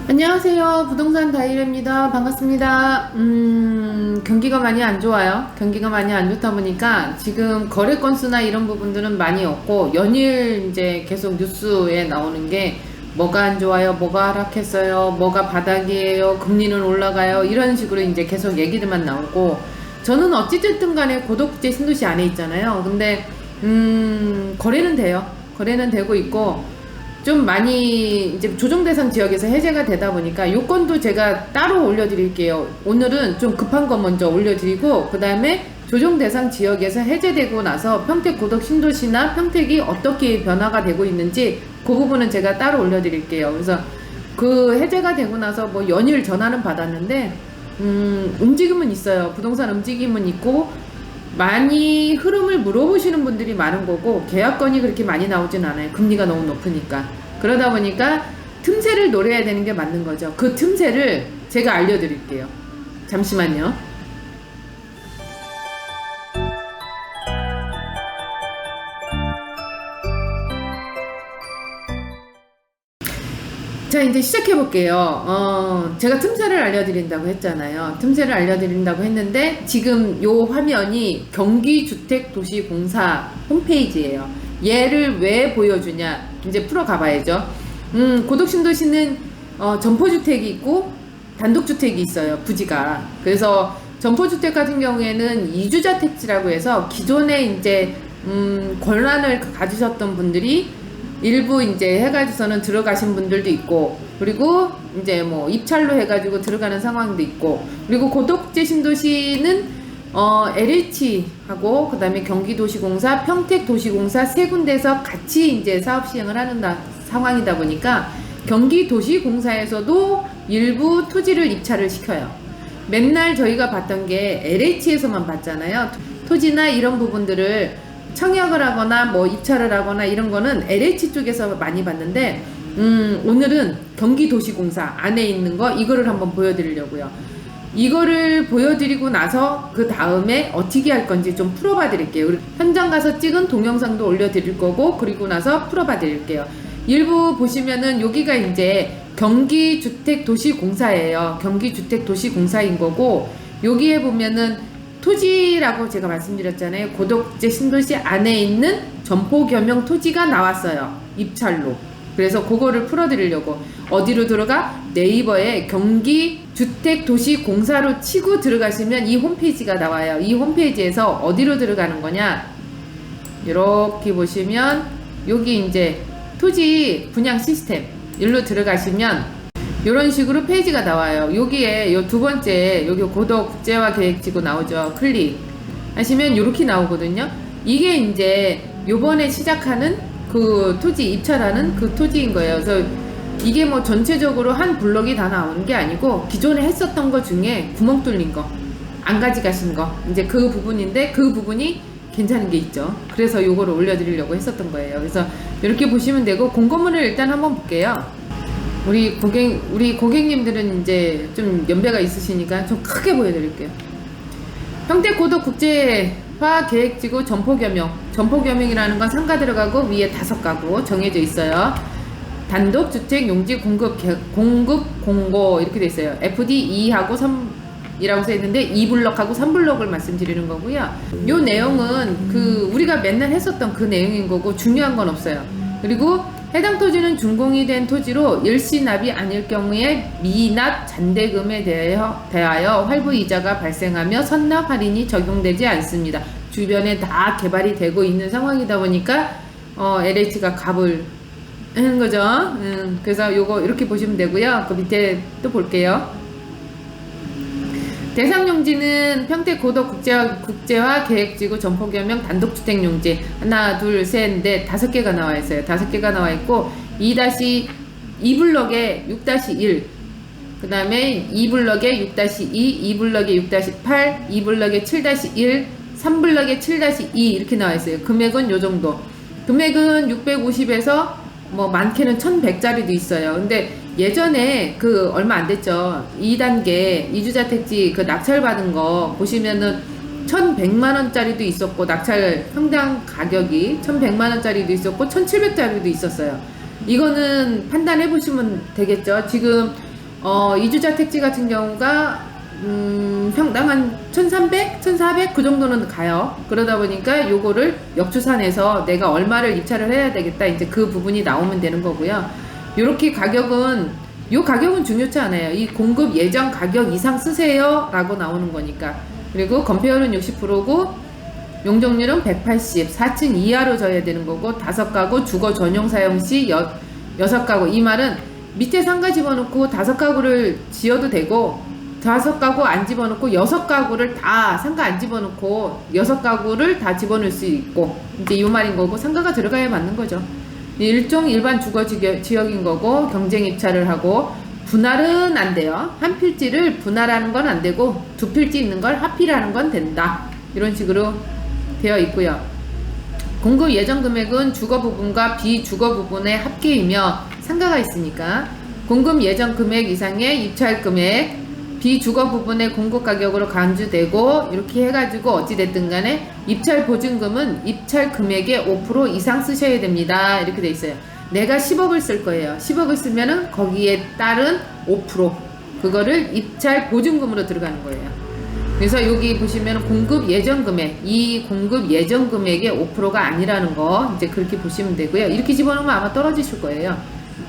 안녕하세요. 부동산 다이어리입니다. 반갑습니다. 경기가 많이 안 좋아요. 경기가 많이 안 좋다 보니까 지금 거래 건수나 이런 부분들은 많이 없고, 연일 이제 계속 뉴스에 나오는 게 뭐가 안 좋아요, 뭐가 하락했어요, 뭐가 바닥이에요, 금리는 올라가요, 이런 식으로 이제 계속 얘기들만 나오고, 저는 어찌됐든 간에 고덕국제 신도시 안에 있잖아요. 근데 거래는 돼요. 거래는 되고 있고, 좀 많이 이제 조정 대상 지역에서 해제가 되다 보니까 요건도 제가 따로 올려드릴게요. 오늘은 좀 급한 거 먼저 올려드리고, 그 다음에 조정 대상 지역에서 해제되고 나서 평택 고덕 신도시나 평택이 어떻게 변화가 되고 있는지 그 부분은 제가 따로 올려드릴게요. 그래서 그 해제가 되고 나서 뭐 연일 전화는 받았는데 움직임은 있어요. 부동산 움직임은 있고, 많이 흐름을 물어보시는 분들이 많은 거고, 계약건이 그렇게 많이 나오진 않아요. 금리가 너무 높으니까. 그러다 보니까 틈새를 노려야 되는 게 맞는 거죠. 그 틈새를 제가 알려드릴게요. 잠시만요. 자, 이제 시작해 볼게요. 제가 틈새를 알려드린다고 했잖아요. 틈새를 알려드린다고 했는데, 지금 요 화면이 경기주택도시공사 홈페이지예요. 얘를 왜 보여주냐, 이제 풀어가 봐야죠. 고덕신도시는 점포주택이 있고 단독주택이 있어요, 부지가. 그래서 점포주택 같은 경우에는 이주자 택지라고 해서 기존에 이제 권한을 가지셨던 분들이 일부 이제 해가지고서는 들어가신 분들도 있고, 그리고 이제 뭐 입찰로 해가지고 들어가는 상황도 있고, 그리고 고덕국제 신도시는 LH하고 그 다음에 경기도시공사, 평택도시공사 세 군데서 같이 이제 사업 시행을 하는 상황이다 보니까 경기도시공사에서도 일부 토지를 입찰을 시켜요. 맨날 저희가 봤던 게 LH에서만 봤잖아요. 토지나 이런 부분들을 청약을 하거나 뭐 입찰을 하거나 이런 거는 LH 쪽에서 많이 봤는데, 오늘은 경기도시공사 안에 있는 거 이거를 한번 보여드리려고요. 이거를 보여드리고 나서 그 다음에 어떻게 할 건지 좀 풀어봐 드릴게요. 현장 가서 찍은 동영상도 올려드릴 거고, 그리고 나서 풀어봐 드릴게요. 일부 보시면은 여기가 이제 경기주택도시공사예요. 경기주택도시공사인 거고, 여기에 보면은 토지라고 제가 말씀드렸잖아요. 고덕국제 신도시 안에 있는 점포 겸용 토지가 나왔어요, 입찰로. 그래서 그거를 풀어드리려고. 어디로 들어가? 네이버에 경기주택도시공사로 치고 들어가시면 이 홈페이지가 나와요. 이 홈페이지에서 어디로 들어가는 거냐, 이렇게 보시면 여기 이제 토지 분양 시스템 일로 들어가시면 이런 식으로 페이지가 나와요. 여기에 요 두 번째 여기 고덕 국제화 계획지구 나오죠. 클릭 하시면 이렇게 나오거든요. 이게 이제 요번에 시작하는 그 토지 입찰하는 그 토지인 거예요. 그래서 이게 뭐 전체적으로 한 블럭이 다 나오는 게 아니고, 기존에 했었던 거 중에 구멍 뚫린 거, 안 가져가신 거, 이제 그 부분인데, 그 부분이 괜찮은 게 있죠. 그래서 요거를 올려드리려고 했었던 거예요. 그래서 이렇게 보시면 되고, 공고문을 일단 한번 볼게요. 우리 고객님들은 이제 좀 연배가 있으시니까 좀 크게 보여드릴게요. 평택 고덕 국제화 계획지구 점포겸용이라는 건 상가 들어가고 위에 5가구 정해져 있어요. 단독 주택 용지 공급 공고 이렇게 돼 있어요. FD 2하고 3이라고 써 있는데 2블럭하고 3블럭을 말씀드리는 거고요. 요 내용은 그 우리가 맨날 했었던 그 내용인 거고, 중요한 건 없어요. 그리고 해당 토지는 준공이 된 토지로 일시납이 아닐 경우에 미납 잔대금에 대하여 할부 이자가 발생하며 선납 할인이 적용되지 않습니다. 주변에 다 개발이 되고 있는 상황이다 보니까 LH가 값을 하는 거죠. 그래서 요거 이렇게 보시면 되고요. 그 밑에 또 볼게요. 대상 용지는 평택 고덕 국제화 계획지구 점포겸용 단독주택 용지 하나, 둘, 셋, 넷, 5개가 나와 있어요. 5개가 나와 있고, 2-2블럭에 6-1, 그 다음에 2블럭에 6-2, 2블럭에 6-8, 2블럭에 7-1, 3블럭에 7-2 이렇게 나와 있어요. 금액은 요 정도. 금액은 650에서 뭐 많게는 1100짜리도 있어요. 근데 예전에 그 얼마 안 됐죠. 2단계 이주자 택지 그 낙찰 받은 거 보시면은 1100만원짜리도 있었고, 낙찰 평당 가격이 1100만원짜리도 있었고 1700짜리도 있었어요. 이거는 판단해 보시면 되겠죠. 지금 이주자 택지 같은 경우가 평당 한 1300, 1400 그 정도는 가요. 그러다 보니까 요거를 역추산해서 내가 얼마를 입찰을 해야 되겠다, 이제 그 부분이 나오면 되는 거고요. 요렇게 요 가격은 중요치 않아요. 이 공급 예정 가격 이상 쓰세요 라고 나오는 거니까. 그리고 건폐율은 60%고 용적률은 180, 4층 이하로 져야 되는 거고, 5가구 주거 전용 사용 시 6가구. 이 말은 밑에 상가 집어넣고 5가구를 지어도 되고, 5가구 안 집어넣고 6가구를 다 상가 안 집어넣고 6가구를 다 집어넣을 수 있고, 이제 이 말인 거고, 상가가 들어가야 맞는 거죠. 일종 일반 주거 지역인 거고, 경쟁 입찰을 하고, 분할은 안 돼요. 한 필지를 분할하는 건 안 되고, 두 필지 있는 걸 합필하는 건 된다. 이런 식으로 되어 있고요. 공급 예정 금액은 주거 부분과 비주거 부분의 합계이며, 상가가 있으니까 공급 예정 금액 이상의 입찰 금액, 비주거 부분의 공급 가격으로 간주되고, 이렇게 해가지고 어찌됐든 간에 입찰 보증금은 입찰 금액의 5% 이상 쓰셔야 됩니다. 이렇게 돼 있어요. 내가 10억을 쓸 거예요. 10억을 쓰면은 거기에 따른 5% 그거를 입찰 보증금으로 들어가는 거예요. 그래서 여기 보시면 공급 예정 금액, 이 공급 예정 금액의 5%가 아니라는 거, 이제 그렇게 보시면 되고요. 이렇게 집어넣으면 아마 떨어지실 거예요.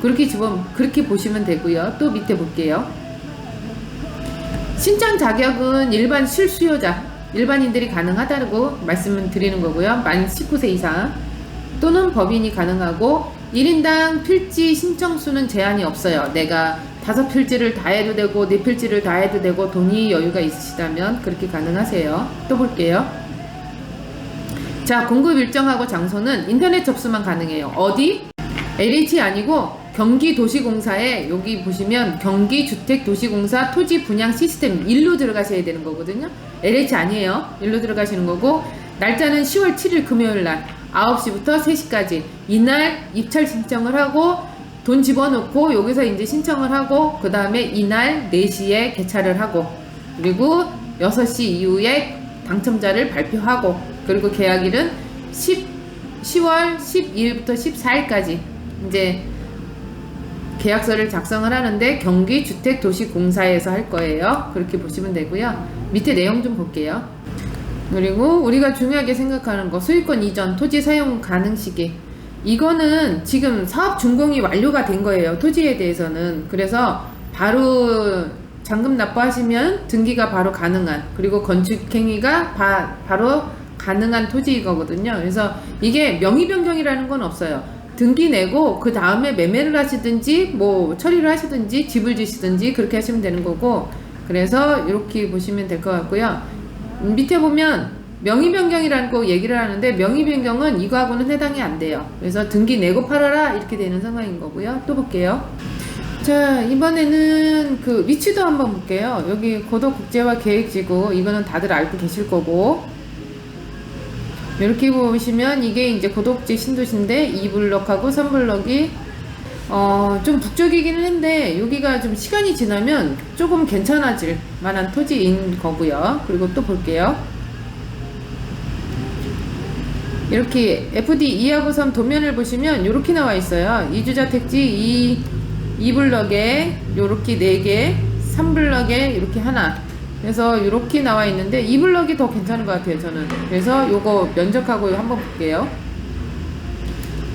그렇게 보시면 되고요. 또 밑에 볼게요. 신청 자격은 일반 실수요자, 일반인들이 가능하다고 말씀을 드리는 거고요. 만 19세 이상 또는 법인이 가능하고, 1인당 필지 신청수는 제한이 없어요. 내가 5필지를 다 해도 되고 4필지를 다 해도 되고 돈이 여유가 있으시다면 그렇게 가능하세요. 또 볼게요. 자, 공급 일정하고 장소는 인터넷 접수만 가능해요. 어디? LH 아니고 경기도시공사에, 여기 보시면 경기주택도시공사 토지 분양 시스템 1로 들어가셔야 되는 거거든요. LH 아니에요. 1로 들어가시는 거고, 날짜는 10월 7일 금요일날 9시부터 3시까지 이날 입찰 신청을 하고 돈 집어넣고 여기서 이제 신청을 하고, 그 다음에 이날 4시에 개찰을 하고, 그리고 6시 이후에 당첨자를 발표하고, 그리고 계약일은 10월 12일부터 14일까지 이제 계약서를 작성을 하는데 경기주택도시공사에서 할 거예요. 그렇게 보시면 되고요. 밑에 내용 좀 볼게요. 그리고 우리가 중요하게 생각하는 거, 소유권 이전, 토지 사용 가능 시기. 이거는 지금 사업 준공이 완료가 된 거예요. 토지에 대해서는. 그래서 바로 잔금 납부하시면 등기가 바로 가능한, 그리고 건축행위가 바로 가능한 토지이거든요. 그래서 이게 명의 변경이라는 건 없어요. 등기 내고 그 다음에 매매를 하시든지 뭐 처리를 하시든지 집을 지시든지 그렇게 하시면 되는 거고, 그래서 이렇게 보시면 될 것 같고요. 밑에 보면 명의 변경이라는 거 얘기를 하는데, 명의 변경은 이거하고는 해당이 안 돼요. 그래서 등기 내고 팔아라 이렇게 되는 상황인 거고요. 또 볼게요. 자, 이번에는 그 위치도 한번 볼게요. 여기 고도국제화 계획지구, 이거는 다들 알고 계실 거고, 이렇게 보시면 이게 이제 고도국제 신도시인데 2블럭하고 3블럭이 좀 북쪽이기는 한데, 여기가 좀 시간이 지나면 조금 괜찮아질 만한 토지인 거고요. 그리고 또 볼게요. 이렇게 FD 2하고 3 도면을 보시면 이렇게 나와 있어요. 이주자 택지 2블럭에 요렇게 4개, 3블럭에 이렇게 하나. 그래서 이렇게 나와 있는데 2블럭이 더 괜찮은 것 같아요, 저는. 그래서 요거 면적하고 한번 볼게요.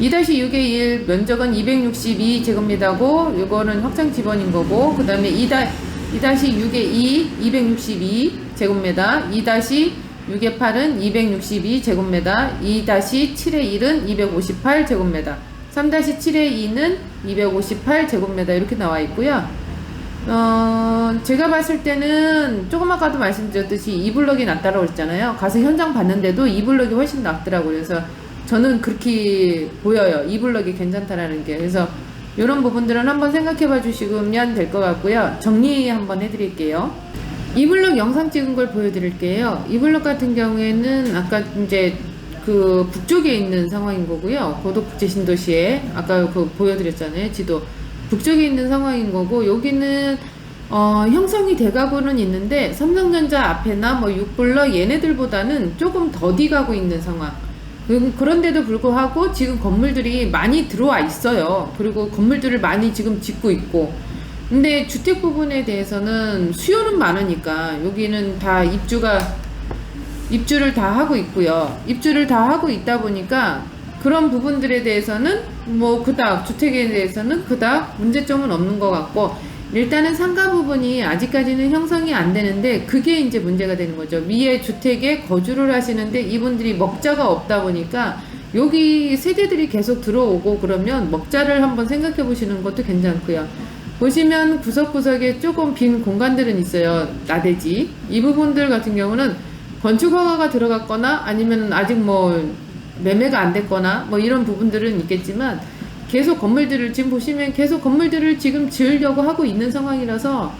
2-6의 1 면적은 262제곱미터고, 요거는 확장 지번인 거고, 그 다음에 2-6의 2 262제곱미터, 2-6의 8은 262제곱미터, 2-7의 1은 258제곱미터, 3-7의 2는 258제곱미터 이렇게 나와 있고요. 제가 봤을 때는 조금 아까도 말씀드렸듯이 2블럭이 낫다라고 했잖아요. 가서 현장 봤는데도 2블럭이 훨씬 낫더라고요. 그래서 저는 그렇게 보여요. 2블럭이 괜찮다라는 게. 그래서 이런 부분들은 한번 생각해 봐 주시면 될 것 같고요. 정리 한번 해드릴게요. 2블럭 영상 찍은 걸 보여드릴게요. 2블럭 같은 경우에는 아까 이제 그 북쪽에 있는 상황인 거고요. 고도국제 신도시에 아까 그 보여드렸잖아요. 지도. 북쪽에 있는 상황인 거고, 여기는 형성이 돼가고는 있는데 삼성전자 앞에나 뭐 6블럭 얘네들보다는 조금 더디 가고 있는 상황. 그런데도 불구하고 지금 건물들이 많이 들어와 있어요. 그리고 건물들을 많이 지금 짓고 있고, 근데 주택 부분에 대해서는 수요는 많으니까 여기는 다 입주를 다 하고 있고요. 입주를 다 하고 있다 보니까 그런 부분들에 대해서는 뭐 그닥 주택에 대해서는 그닥 문제점은 없는 것 같고, 일단은 상가 부분이 아직까지는 형성이 안 되는데 그게 이제 문제가 되는 거죠. 위에 주택에 거주를 하시는데 이분들이 먹자가 없다 보니까 여기 세대들이 계속 들어오고 그러면 먹자를 한번 생각해 보시는 것도 괜찮고요. 보시면 구석구석에 조금 빈 공간들은 있어요. 나대지. 이 부분들 같은 경우는 건축 허가가 들어갔거나 아니면 아직 뭐 매매가 안 됐거나 뭐 이런 부분들은 있겠지만, 계속 건물들을 지금 보시면 계속 건물들을 지금 지으려고 하고 있는 상황이라서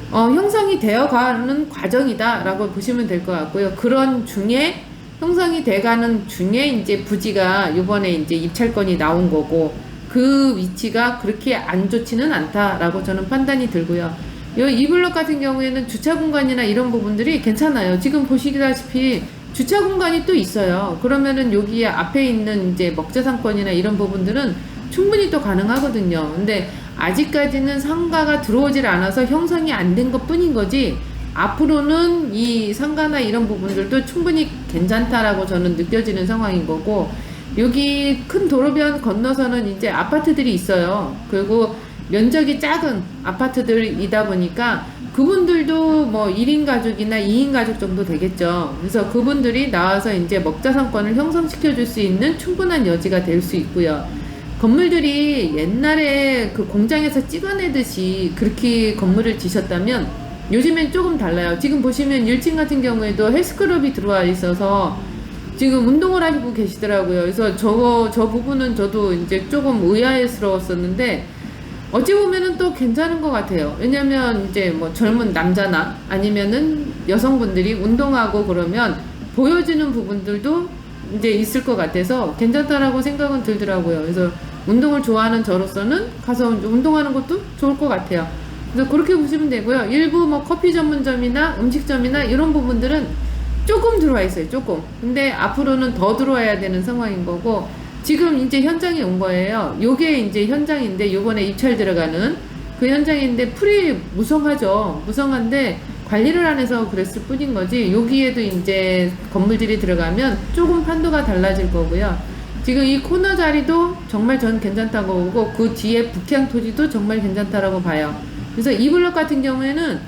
형성이 되어가는 과정이다 라고 보시면 될 것 같고요. 그런 중에 형성이 돼가는 중에 이제 부지가 요번에 이제 입찰권이 나온 거고, 그 위치가 그렇게 안 좋지는 않다라고 저는 판단이 들고요. 이 블럭 같은 경우에는 주차 공간이나 이런 부분들이 괜찮아요. 지금 보시다시피 주차 공간이 또 있어요. 그러면은 여기 앞에 있는 이제 먹자 상권이나 이런 부분들은 충분히 또 가능하거든요. 근데 아직까지는 상가가 들어오질 않아서 형성이 안 된 것 뿐인 거지, 앞으로는 이 상가나 이런 부분들도 충분히 괜찮다라고 저는 느껴지는 상황인 거고, 여기 큰 도로변 건너서는 이제 아파트들이 있어요. 그리고 면적이 작은 아파트들이다 보니까 그분들도 뭐 1인 가족이나 2인 가족 정도 되겠죠. 그래서 그분들이 나와서 이제 먹자 상권을 형성시켜 줄 수 있는 충분한 여지가 될 수 있고요. 건물들이 옛날에 그 공장에서 찍어내듯이 그렇게 건물을 지셨다면 요즘엔 조금 달라요. 지금 보시면 1층 같은 경우에도 헬스클럽이 들어와 있어서 지금 운동을 하고 계시더라고요. 그래서 저 부분은 저도 이제 조금 의아스러웠었는데, 어찌 보면은 또 괜찮은 것 같아요. 왜냐면 이제 뭐 젊은 남자나 아니면은 여성분들이 운동하고 그러면 보여지는 부분들도 이제 있을 것 같아서 괜찮다라고 생각은 들더라고요. 그래서 운동을 좋아하는 저로서는 가서 운동하는 것도 좋을 것 같아요. 그래서 그렇게 보시면 되고요. 일부 뭐 커피 전문점이나 음식점이나 이런 부분들은 조금 들어와 있어요. 조금. 근데 앞으로는 더 들어와야 되는 상황인 거고, 지금 이제 현장에 온 거예요. 요게 이제 현장인데, 요번에 입찰 들어가는 그 현장인데 풀이 무성하죠. 무성한데 관리를 안 해서 그랬을 뿐인 거지, 여기에도 이제 건물들이 들어가면 조금 판도가 달라질 거고요. 지금 이 코너 자리도 정말 전 괜찮다고 보고, 그 뒤에 북향 토지도 정말 괜찮다라고 봐요. 그래서 이 블럭 같은 경우에는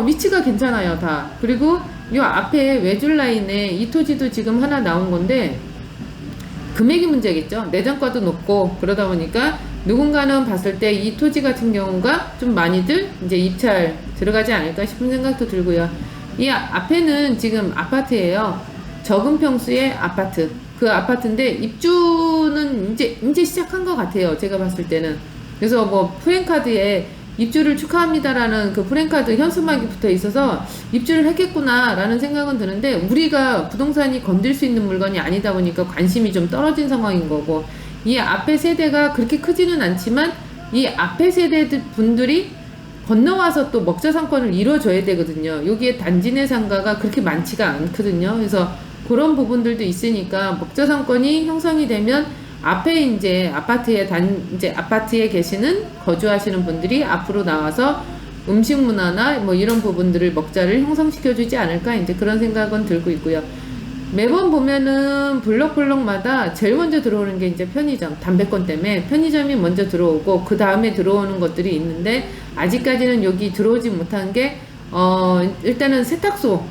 위치가 괜찮아요, 다. 그리고 요 앞에 외줄 라인에 이 토지도 지금 하나 나온 건데 금액이 문제겠죠. 내장가도 높고 그러다 보니까 누군가는 봤을 때 이 토지 같은 경우가 좀 많이들 이제 입찰 들어가지 않을까 싶은 생각도 들고요. 이 앞에는 지금 아파트예요. 적은 평수의 아파트. 그 아파트인데 입주는 이제 시작한 것 같아요. 제가 봤을 때는. 그래서 뭐 프랜카드에 입주를 축하합니다라는 그 프랜카드 현수막이 붙어 있어서 입주를 했겠구나 라는 생각은 드는데, 우리가 부동산이 건들 수 있는 물건이 아니다 보니까 관심이 좀 떨어진 상황인 거고, 이 앞에 세대가 그렇게 크지는 않지만 이 앞에 세대 분들이 건너와서 또 먹자 상권을 이뤄줘야 되거든요. 여기에 단지 내 상가가 그렇게 많지가 않거든요. 그래서 그런 부분들도 있으니까 먹자 상권이 형성이 되면 앞에 이제 아파트에 계시는 거주하시는 분들이 앞으로 나와서 음식 문화나 뭐 이런 부분들을 먹자를 형성시켜 주지 않을까, 이제 그런 생각은 들고 있고요. 매번 보면은 블럭마다 제일 먼저 들어오는 게 이제 편의점, 담배권 때문에 편의점이 먼저 들어오고 그 다음에 들어오는 것들이 있는데, 아직까지는 여기 들어오지 못한 게 일단은 세탁소,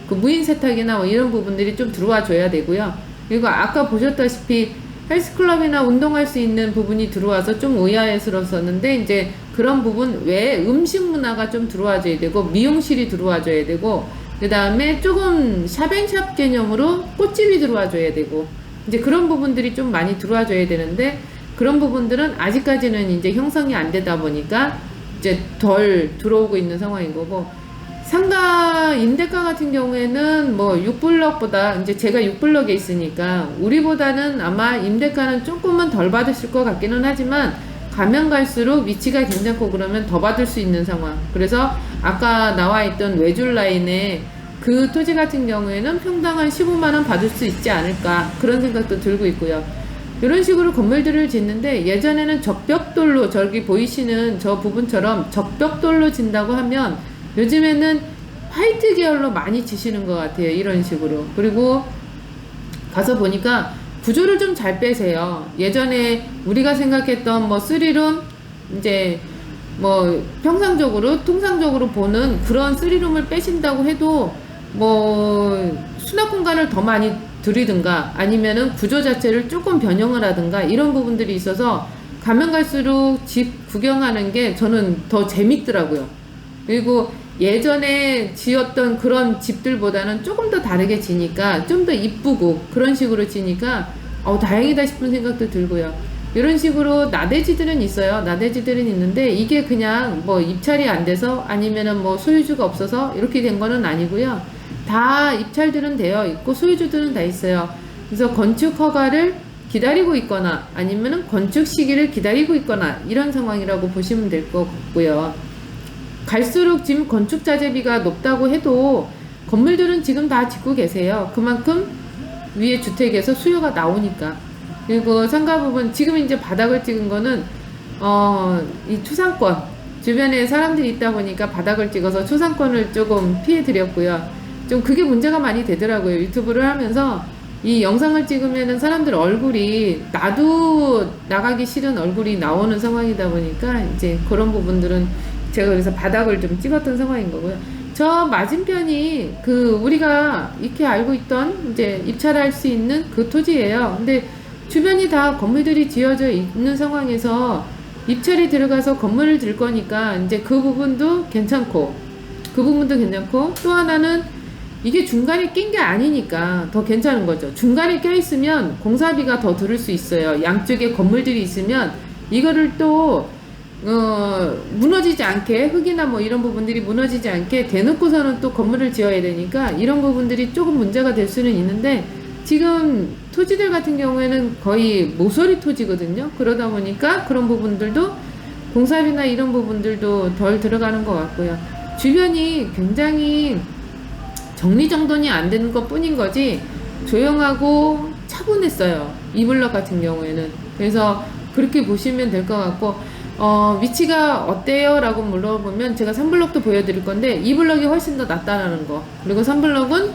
그 무인 세탁이나 뭐 이런 부분들이 좀 들어와 줘야 되고요. 그리고 아까 보셨다시피 헬스클럽이나 운동할 수 있는 부분이 들어와서 좀 의아스러웠었는데, 이제 그런 부분 외에 음식 문화가 좀 들어와줘야 되고, 미용실이 들어와줘야 되고, 그 다음에 조금 샵앤샵 개념으로 꽃집이 들어와줘야 되고, 이제 그런 부분들이 좀 많이 들어와줘야 되는데, 그런 부분들은 아직까지는 이제 형성이 안 되다 보니까 이제 덜 들어오고 있는 상황인 거고, 상가 임대가 같은 경우에는 뭐 6블럭보다 이제 제가 6블럭에 있으니까 우리보다는 아마 임대가는 조금은 덜 받으실 것 같기는 하지만, 가면 갈수록 위치가 괜찮고 그러면 더 받을 수 있는 상황. 그래서 아까 나와 있던 외줄 라인에 그 토지 같은 경우에는 평당 한 15만원 받을 수 있지 않을까, 그런 생각도 들고 있고요. 이런 식으로 건물들을 짓는데, 예전에는 적벽돌로, 저기 보이시는 저 부분처럼 적벽돌로 진다고 하면 요즘에는 화이트 계열로 많이 지시는 것 같아요. 이런 식으로. 그리고 가서 보니까 구조를 좀 잘 빼세요. 예전에 우리가 생각했던 뭐 3룸, 이제 뭐 평상적으로 통상적으로 보는 그런 3룸을 빼신다고 해도 뭐 수납 공간을 더 많이 들이든가 아니면은 구조 자체를 조금 변형을 하든가 이런 부분들이 있어서 가면 갈수록 집 구경하는 게 저는 더 재밌더라고요. 그리고 예전에 지었던 그런 집들보다는 조금 더 다르게 지니까 좀 더 이쁘고 그런 식으로 지니까 다행이다 싶은 생각도 들고요. 이런 식으로 나대지들은 있어요. 나대지들은 있는데 이게 그냥 뭐 입찰이 안 돼서 아니면은 뭐 소유주가 없어서 이렇게 된 거는 아니고요. 다 입찰들은 되어 있고 소유주들은 다 있어요. 그래서 건축 허가를 기다리고 있거나 아니면은 건축 시기를 기다리고 있거나 이런 상황이라고 보시면 될 것 같고요. 갈수록 지금 건축 자재비가 높다고 해도 건물들은 지금 다 짓고 계세요. 그만큼 위에 주택에서 수요가 나오니까. 그리고 상가 부분 지금 이제 바닥을 찍은 거는 이 초상권 주변에 사람들이 있다 보니까 바닥을 찍어서 초상권을 조금 피해 드렸고요. 좀 그게 문제가 많이 되더라고요. 유튜브를 하면서 이 영상을 찍으면은 사람들 얼굴이 나도 나가기 싫은 얼굴이 나오는 상황이다 보니까 이제 그런 부분들은 제가 그래서 바닥을 좀 찍었던 상황인 거고요. 저 맞은편이 그 우리가 이렇게 알고 있던 이제 입찰할 수 있는 그 토지예요. 근데 주변이 다 건물들이 지어져 있는 상황에서 입찰이 들어가서 건물을 들 거니까 이제 그 부분도 괜찮고 또 하나는 이게 중간에 낀 게 아니니까 더 괜찮은 거죠. 중간에 껴 있으면 공사비가 더 들을 수 있어요. 양쪽에 건물들이 있으면 이거를 또 무너지지 않게 흙이나 뭐 이런 부분들이 무너지지 않게 대놓고서는 또 건물을 지어야 되니까 이런 부분들이 조금 문제가 될 수는 있는데 지금 토지들 같은 경우에는 거의 모서리 토지거든요. 그러다 보니까 그런 부분들도 공사비나 이런 부분들도 덜 들어가는 것 같고요. 주변이 굉장히 정리정돈이 안 되는 것 뿐인 거지 조용하고 차분했어요. 이 블럭 같은 경우에는. 그래서 그렇게 보시면 될 것 같고 위치가 어때요? 라고 물어보면 제가 3블럭도 보여드릴 건데 2블럭이 훨씬 더 낫다라는 거. 그리고 3블럭은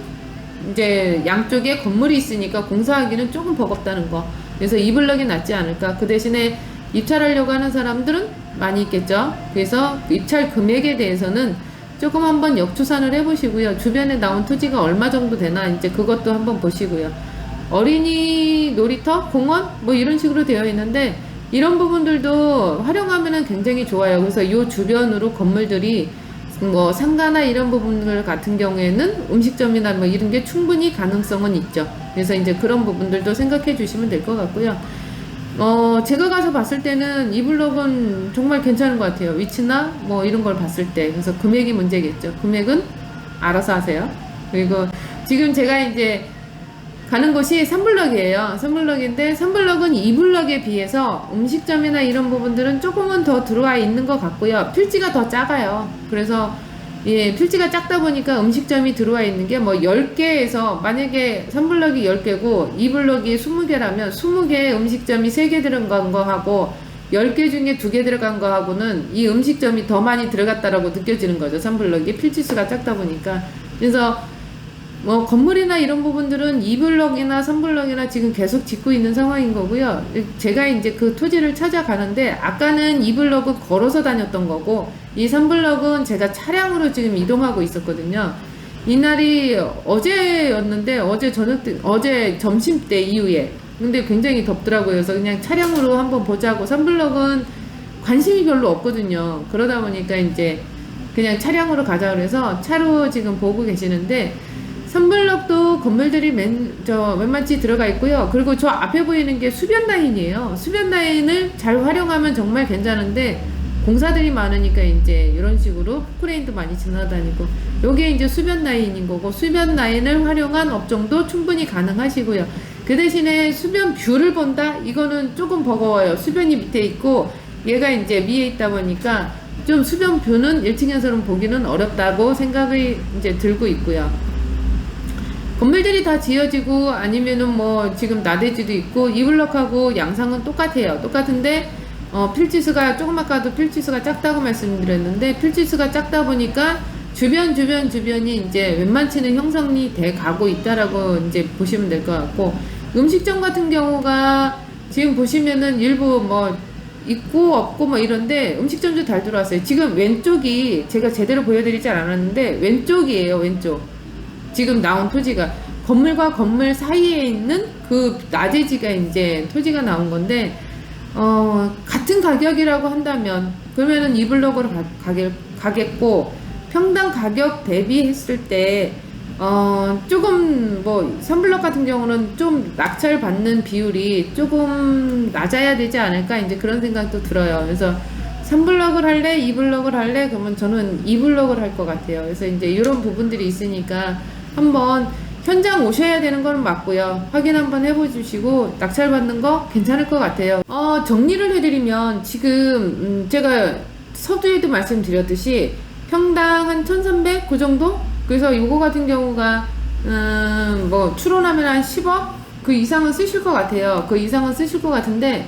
이제 양쪽에 건물이 있으니까 공사하기는 조금 버겁다는 거. 그래서 2블럭이 낫지 않을까. 그 대신에 입찰하려고 하는 사람들은 많이 있겠죠. 그래서 입찰 금액에 대해서는 조금 한번 역추산을 해보시고요. 주변에 나온 토지가 얼마 정도 되나 이제 그것도 한번 보시고요. 어린이 놀이터, 공원 뭐 이런 식으로 되어 있는데 이런 부분들도 활용하면은 굉장히 좋아요. 그래서 이 주변으로 건물들이 뭐 상가나 이런 부분들 같은 경우에는 음식점이나 뭐 이런 게 충분히 가능성은 있죠. 그래서 이제 그런 부분들도 생각해 주시면 될 것 같고요. 제가 가서 봤을 때는 이 블록은 정말 괜찮은 것 같아요. 위치나 뭐 이런 걸 봤을 때. 그래서 금액이 문제겠죠. 금액은 알아서 하세요. 그리고 지금 제가 이제 가는 곳이 3블럭이에요. 3블럭인데 3블럭은 2블럭에 비해서 음식점이나 이런 부분들은 조금은 더 들어와 있는 것 같고요. 필지가 더 작아요. 그래서 예, 필지가 작다 보니까 음식점이 들어와 있는 게 뭐 10개에서 만약에 3블럭이 10개고 2블럭이 20개라면 20개의 음식점이 3개 들어간 거 하고 10개 중에 2개 들어간 거 하고는 이 음식점이 더 많이 들어갔다라고 느껴지는 거죠. 3블럭이 필지수가 작다 보니까. 그래서 뭐 건물이나 이런 부분들은 2블럭이나 3블럭이나 지금 계속 짓고 있는 상황인 거고요. 제가 이제 그 토지를 찾아가는데 아까는 2블럭은 걸어서 다녔던 거고 이 3블럭은 제가 차량으로 지금 이동하고 있었거든요. 이날이 어제였는데 어제 점심때 이후에 근데 굉장히 덥더라고요. 그래서 그냥 차량으로 한번 보자고 3블럭은 관심이 별로 없거든요. 그러다 보니까 이제 그냥 차량으로 가자 그래서 차로 지금 보고 계시는데 3블럭도 건물들이 웬만치 들어가 있고요. 그리고 저 앞에 보이는 게 수변 라인이에요. 수변 라인을 잘 활용하면 정말 괜찮은데 공사들이 많으니까 이제 이런 식으로 크레인도 많이 지나다니고 요게 이제 수변 라인인 거고 수변 라인을 활용한 업종도 충분히 가능하시고요. 그 대신에 수변 뷰를 본다? 이거는 조금 버거워요. 수변이 밑에 있고 얘가 이제 위에 있다 보니까 좀 수변 뷰는 1층에서는 보기는 어렵다고 생각이 이제 들고 있고요. 건물들이 다 지어지고 아니면은 뭐 지금 나대지도 있고 이블럭하고 양상은 똑같아요. 똑같은데 필지수가 조금 아까도 필지수가 작다고 말씀드렸는데 필지수가 작다 보니까 주변이 이제 웬만치는 형성이 돼 가고 있다라고 이제 보시면 될 것 같고, 음식점 같은 경우가 지금 보시면은 일부 뭐 있고 없고 뭐 이런데 음식점도 잘 들어왔어요. 지금 왼쪽이 제가 제대로 보여드리지 않았는데 왼쪽이에요. 왼쪽 지금 나온 토지가 건물과 건물 사이에 있는 그 나대지가 이제 토지가 나온 건데, 같은 가격이라고 한다면 그러면은 이 블럭으로 가겠고, 평당 가격 대비했을 때 조금 뭐 3블럭 같은 경우는 좀 낙찰 받는 비율이 조금 낮아야 되지 않을까 이제 그런 생각도 들어요. 그래서 3블럭을 할래 2블럭을 할래 그러면 저는 2블럭을 할 것 같아요. 그래서 이제 이런 부분들이 있으니까 한번 현장 오셔야 되는 건 맞고요. 확인 한번 해보시고 낙찰 받는 거 괜찮을 것 같아요. 정리를 해드리면 지금 제가 서두에도 말씀드렸듯이 평당 한 1300 그 정도? 그래서 요거 같은 경우가 뭐 추론하면 한 10억 그 이상은 쓰실 것 같아요. 그 이상은 쓰실 것 같은데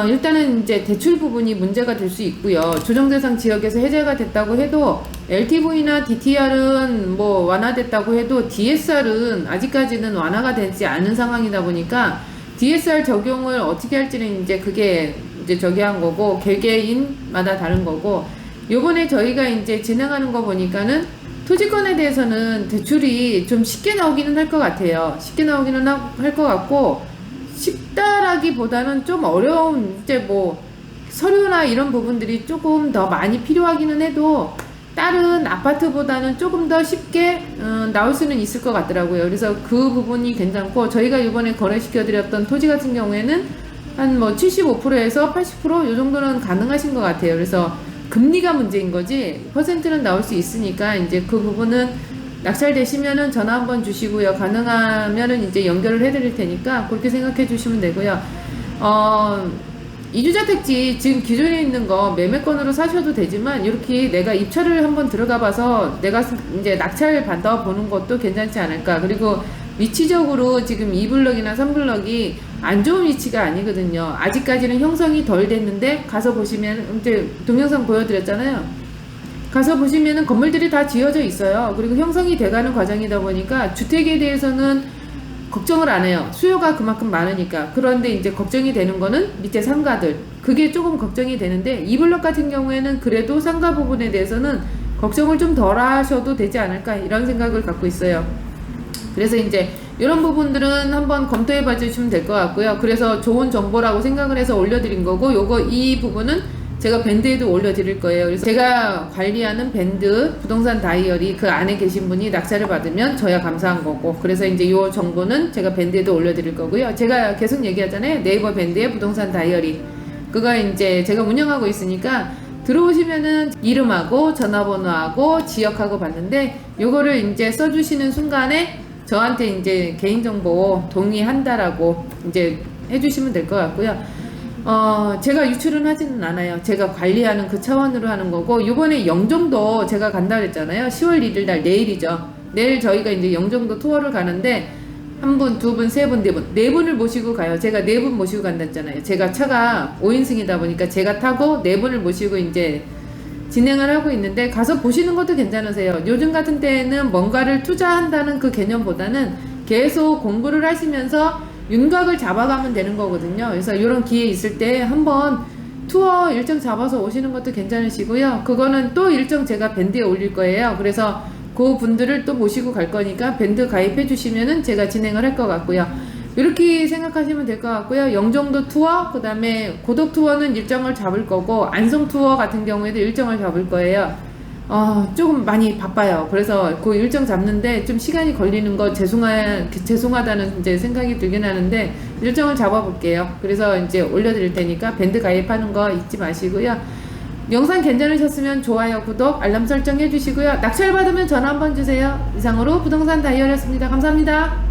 일단은 이제 대출 부분이 문제가 될 수 있고요. 조정대상 지역에서 해제가 됐다고 해도 LTV나 DTR은 뭐 완화됐다고 해도 DSR은 아직까지는 완화가 되지 않은 상황이다 보니까 DSR 적용을 어떻게 할지는 이제 그게 이제 저기 한 거고 개개인마다 다른 거고, 요번에 저희가 이제 진행하는 거 보니까는 토지건에 대해서는 대출이 좀 쉽게 나오기는 할 것 같아요. 쉽게 나오기는 할 것 같고, 쉽다라기보다는 좀 어려운 이제 뭐 서류나 이런 부분들이 조금 더 많이 필요하기는 해도 다른 아파트보다는 조금 더 쉽게 나올 수는 있을 것 같더라고요. 그래서 그 부분이 괜찮고, 저희가 이번에 거래시켜 드렸던 토지 같은 경우에는 한 뭐 75%에서 80% 요 정도는 가능하신 것 같아요. 그래서 금리가 문제인 거지 퍼센트는 나올 수 있으니까 이제 그 부분은 낙찰되시면은 전화 한번 주시고요. 가능하면은 이제 연결을 해드릴 테니까 그렇게 생각해 주시면 되고요. 이주자택지 지금 기존에 있는 거 매매권으로 사셔도 되지만 이렇게 내가 입찰을 한번 들어가 봐서 내가 이제 낙찰 받아 보는 것도 괜찮지 않을까. 그리고 위치적으로 지금 2블럭이나 3블럭이 안 좋은 위치가 아니거든요. 아직까지는 형성이 덜 됐는데 가서 보시면 이제 동영상 보여드렸잖아요. 가서 보시면은 건물들이 다 지어져 있어요. 그리고 형성이 돼가는 과정이다 보니까 주택에 대해서는 걱정을 안 해요. 수요가 그만큼 많으니까. 그런데 이제 걱정이 되는 거는 밑에 상가들. 그게 조금 걱정이 되는데 2블럭 같은 경우에는 그래도 상가 부분에 대해서는 걱정을 좀 덜 하셔도 되지 않을까 이런 생각을 갖고 있어요. 그래서 이제 이런 부분들은 한번 검토해 봐 주시면 될 것 같고요. 그래서 좋은 정보라고 생각을 해서 올려드린 거고, 이 부분은 제가 밴드에도 올려드릴 거예요. 그래서 제가 관리하는 밴드 부동산 다이어리 그 안에 계신 분이 낙찰을 받으면 저야 감사한 거고, 그래서 이제 이 정보는 제가 밴드에도 올려드릴 거고요. 제가 계속 얘기하잖아요. 네이버 밴드의 부동산 다이어리. 그거 이제 제가 운영하고 있으니까 들어오시면은 이름하고 전화번호하고 지역하고 봤는데 요거를 이제 써주시는 순간에 저한테 이제 개인정보 동의한다라고 이제 해주시면 될 것 같고요. 제가 유출은 하지는 않아요. 제가 관리하는 그 차원으로 하는 거고, 요번에 영종도 제가 간다 그랬잖아요. 10월 1일 날 내일이죠. 내일 저희가 이제 영종도 투어를 가는데 한 분, 두 분, 세 분, 네 분, 네 분을 모시고 가요. 제가 네 분 모시고 간다 했잖아요. 제가 차가 5인승이다 보니까 제가 타고 네 분을 모시고 이제 진행을 하고 있는데 가서 보시는 것도 괜찮으세요. 요즘 같은 때에는 뭔가를 투자한다는 그 개념보다는 계속 공부를 하시면서 윤곽을 잡아가면 되는 거거든요. 그래서 이런 기회 있을 때 한번 투어 일정 잡아서 오시는 것도 괜찮으시고요. 그거는 또 일정 제가 밴드에 올릴 거예요. 그래서 그 분들을 또 모시고 갈 거니까 밴드 가입해 주시면은 제가 진행을 할 것 같고요. 이렇게 생각하시면 될 것 같고요. 영종도 투어, 그 다음에 고덕 투어는 일정을 잡을 거고, 안성 투어 같은 경우에도 일정을 잡을 거예요. 조금 많이 바빠요. 그래서 그 일정 잡는데 좀 시간이 걸리는 거 죄송하다는 이제 생각이 들긴 하는데 일정을 잡아볼게요. 그래서 이제 올려드릴 테니까 밴드 가입하는 거 잊지 마시고요. 영상 괜찮으셨으면 좋아요, 구독, 알람 설정 해주시고요. 낙찰 받으면 전화 한번 주세요. 이상으로 부동산 다이어리였습니다. 감사합니다.